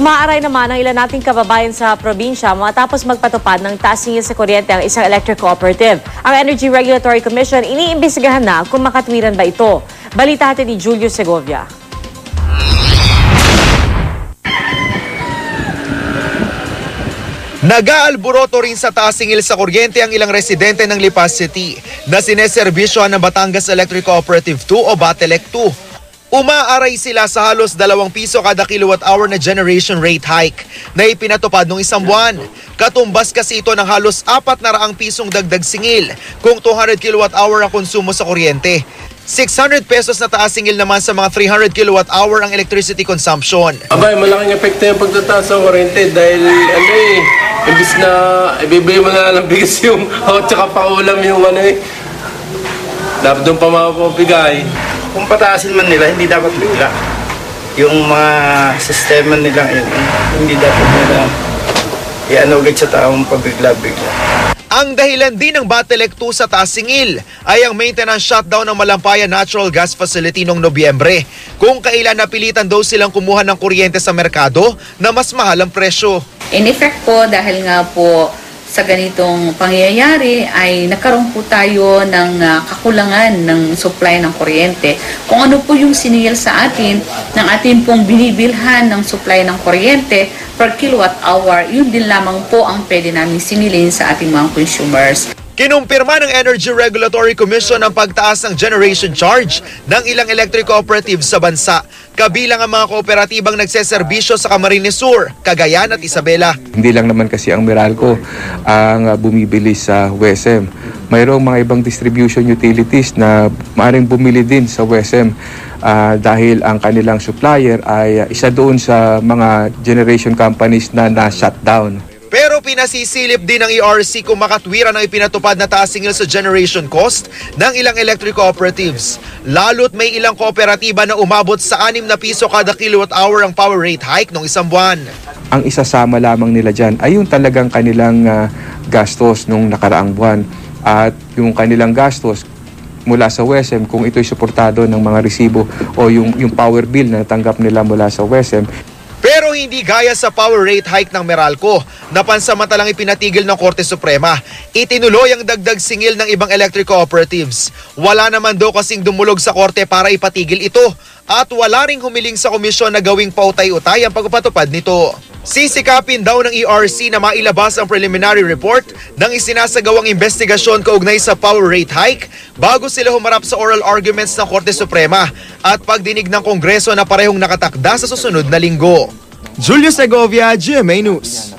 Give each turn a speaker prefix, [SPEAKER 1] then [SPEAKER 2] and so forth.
[SPEAKER 1] Umaaray naman ang ilan nating kababayan sa probinsya matapos magpatupad ng taas singil sa kuryente ang isang electric cooperative. Ang Energy Regulatory Commission iniimbestigahan na kung makatwiran ba ito. Balita natin ni Julio Segovia.
[SPEAKER 2] Nag-aalboroto rin sa taas singil sa kuryente ang ilang residente ng Lipas City na sineserbisyohan ng Batangas Electric Cooperative 2 o Batelec 2. Umaaray sila sa halos 2 piso kada kilowatt-hour na generation rate hike na ipinatupad noong isang buwan. Katumbas kasi ito ng halos 400 pisong dagdag singil kung 200 kilowatt-hour ang konsumo sa kuryente. 600 pesos na taas singil naman sa mga 300 kilowatt-hour ang electricity consumption.
[SPEAKER 3] Abay, malaking epekto yung pagtataas ng kuryente dahil imbis na ibibigay mo na lang bigas yung at saka paulam yung dapat doon pa mapapabigay.
[SPEAKER 4] Kung pataasin man nila, hindi dapat bigla. Yung mga sistema nila, hindi dapat nila ianugad sa taong pabigla-bigla.
[SPEAKER 2] Ang dahilan din ng Batelec 2 sa taas singil ay ang maintenance shutdown ng Malampaya Natural Gas Facility noong Nobyembre, kung kailan napilitan daw silang kumuha ng kuryente sa merkado na mas mahal ang presyo.
[SPEAKER 5] In effect po, dahil nga po sa ganitong pangyayari ay nagkaroon po tayo ng kakulangan ng supply ng kuryente. Kung ano po yung siningil sa atin ng atin pong binibilhan ng supply ng kuryente per kilowatt hour, yun din lamang po ang pwede namin sinilin sa ating mga consumers.
[SPEAKER 2] Kinumpirma ng Energy Regulatory Commission ang pagtaas ng generation charge ng ilang electric cooperatives sa bansa, kabilang ang mga kooperatibang nagseserbisyo sa Camarines Sur, Cagayan at Isabela.
[SPEAKER 6] Hindi lang naman kasi ang Meralco ang bumibili sa WESM. Mayroong mga ibang distribution utilities na maaaring bumili din sa WESM dahil ang kanilang supplier ay isa doon sa mga generation companies na na-shutdown.
[SPEAKER 2] Pero pinasisilip din ng ERC kung makatwiran ang ipinatupad na taas singil sa generation cost ng ilang electric cooperatives. Lalo't may ilang kooperatiba na umabot sa 6 na piso kada kilowatt-hour ang power rate hike noong isang buwan.
[SPEAKER 6] Ang isasama lamang nila dyan ay yung talagang kanilang gastos nung nakaraang buwan. At yung kanilang gastos mula sa WESM, kung ito'y suportado ng mga resibo o yung power bill na natanggap nila mula sa WESM.
[SPEAKER 2] Pero hindi gaya sa power rate hike ng Meralco na pansamantalang ipinatigil ng Korte Suprema. Itinuloy ang dagdag singil ng ibang electric cooperatives. Wala naman daw kasing dumulog sa Korte para ipatigil ito at wala ring humiling sa komisyon na gawing pautay-utay ang pagpapatupad nito. Sisikapin daw ng ERC na mailabas ang preliminary report ng isinasagawang investigasyon kaugnay sa power rate hike bago sila humarap sa oral arguments ng Korte Suprema at pagdinig ng Kongreso na parehong nakatakda sa susunod na linggo.
[SPEAKER 7] Julio Segovia, GMA News.